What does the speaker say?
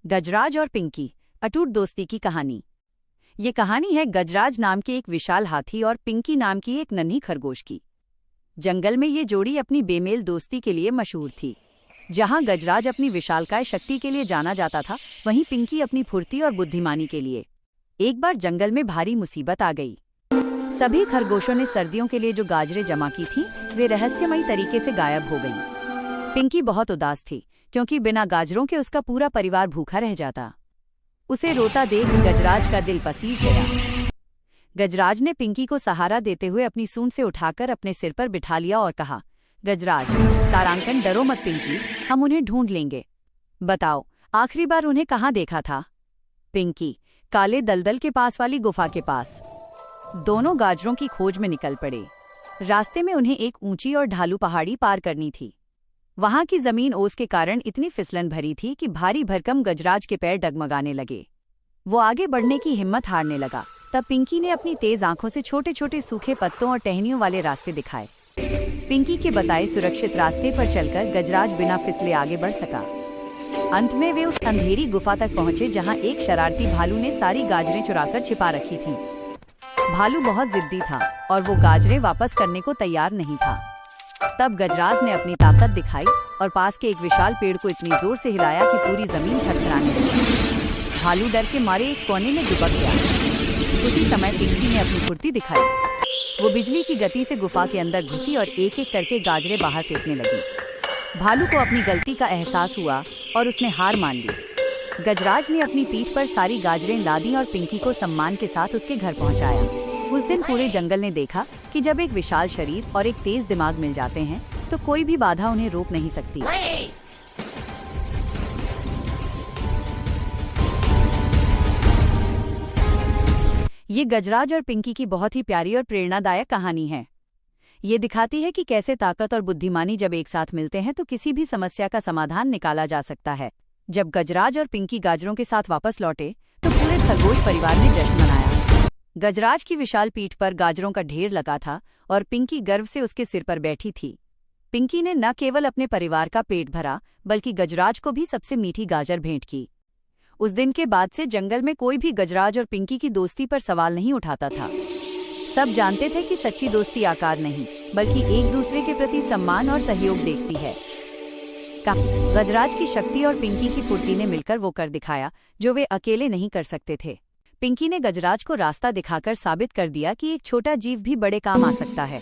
गजराज और पिंकी, अटूट दोस्ती की कहानी। ये कहानी है गजराज नाम के एक विशाल हाथी और पिंकी नाम की एक नन्ही खरगोश की। जंगल में ये जोड़ी अपनी बेमेल दोस्ती के लिए मशहूर थी। जहां गजराज अपनी विशालकाय शक्ति के लिए जाना जाता था, वहीं पिंकी अपनी फुर्ती और बुद्धिमानी के लिए। एक बार जंगल में भारी मुसीबत आ गई। सभी खरगोशों ने सर्दियों के लिए जो गाजरें जमा की थीं, वे रहस्यमयी तरीके से गायब हो गईं। पिंकी बहुत उदास थी, क्योंकि बिना गाजरों के उसका पूरा परिवार भूखा रह जाता। उसे रोता देख गजराज का दिल पसीज गया। गजराज ने पिंकी को सहारा देते हुए अपनी सूंड से उठाकर अपने सिर पर बिठा लिया और कहा, गजराज, तारांकन, डरो मत पिंकी, हम उन्हें ढूंढ लेंगे। बताओ, आखिरी बार उन्हें कहाँ देखा था? पिंकी, काले दलदल के पास वाली गुफा के पास। दोनों गाजरों की खोज में निकल पड़े। रास्ते में उन्हें एक ऊंची और ढालू पहाड़ी पार करनी थी। वहां की जमीन ओस के कारण इतनी फिसलन भरी थी कि भारी भरकम गजराज के पैर डगमगाने लगे। वो आगे बढ़ने की हिम्मत हारने लगा। तब पिंकी ने अपनी तेज आंखों से छोटे छोटे सूखे पत्तों और टहनियों वाले रास्ते दिखाए। पिंकी के बताए सुरक्षित रास्ते पर चलकर गजराज बिना फिसले आगे बढ़ सका। अंत में वे उस अंधेरी गुफा तक पहुंचे जहां एक शरारती भालू ने सारी गाजरें चुराकर छिपा रखी थीं। भालू बहुत जिद्दी था और वो गाजरें वापस करने को तैयार नहीं था। तब गजराज ने अपनी ताकत दिखाई और पास के एक विशाल पेड़ को इतनी जोर से हिलाया कि पूरी जमीन थरथराने लगी। भालू डर के मारे एक कोने में दुबक गया। उसी समय पिंकी ने अपनी फुर्ती दिखाई। वो बिजली की गति से गुफा के अंदर घुसी और एक एक करके गाजरें बाहर फेंकने लगी। भालू को अपनी गलती का एहसास हुआ और उसने हार मान ली। गजराज ने अपनी पीठ पर सारी गाजरें लादी और पिंकी को सम्मान के साथ उसके घर पहुंचाया। उस दिन पूरे जंगल ने देखा कि जब एक विशाल शरीर और एक तेज दिमाग मिल जाते हैं, तो कोई भी बाधा उन्हें रोक नहीं सकती। ये गजराज और पिंकी की बहुत ही प्यारी और प्रेरणादायक कहानी है। ये दिखाती है कि कैसे ताकत और बुद्धिमानी जब एक साथ मिलते हैं तो किसी भी समस्या का समाधान निकाला जा सकता है। जब गजराज और पिंकी गाजरों के साथ वापस लौटे, तो पूरे खरगोश परिवार ने जश्न मनाया। गजराज की विशाल पीठ पर गाजरों का ढेर लगा था और पिंकी गर्व से उसके सिर पर बैठी थी। पिंकी ने न केवल अपने परिवार का पेट भरा, बल्कि गजराज को भी सबसे मीठी गाजर भेंट की। उस दिन के बाद से जंगल में कोई भी गजराज और पिंकी की दोस्ती पर सवाल नहीं उठाता था। सब जानते थे कि सच्ची दोस्ती आकार नहीं, बल्कि एक दूसरे के प्रति सम्मान और सहयोग देखती है। गजराज की शक्ति और पिंकी की फुर्ती ने मिलकर वो कर दिखाया जो वे अकेले नहीं कर सकते थे। पिंकी ने गजराज को रास्ता दिखाकर साबित कर दिया कि एक छोटा जीव भी बड़े काम आ सकता है।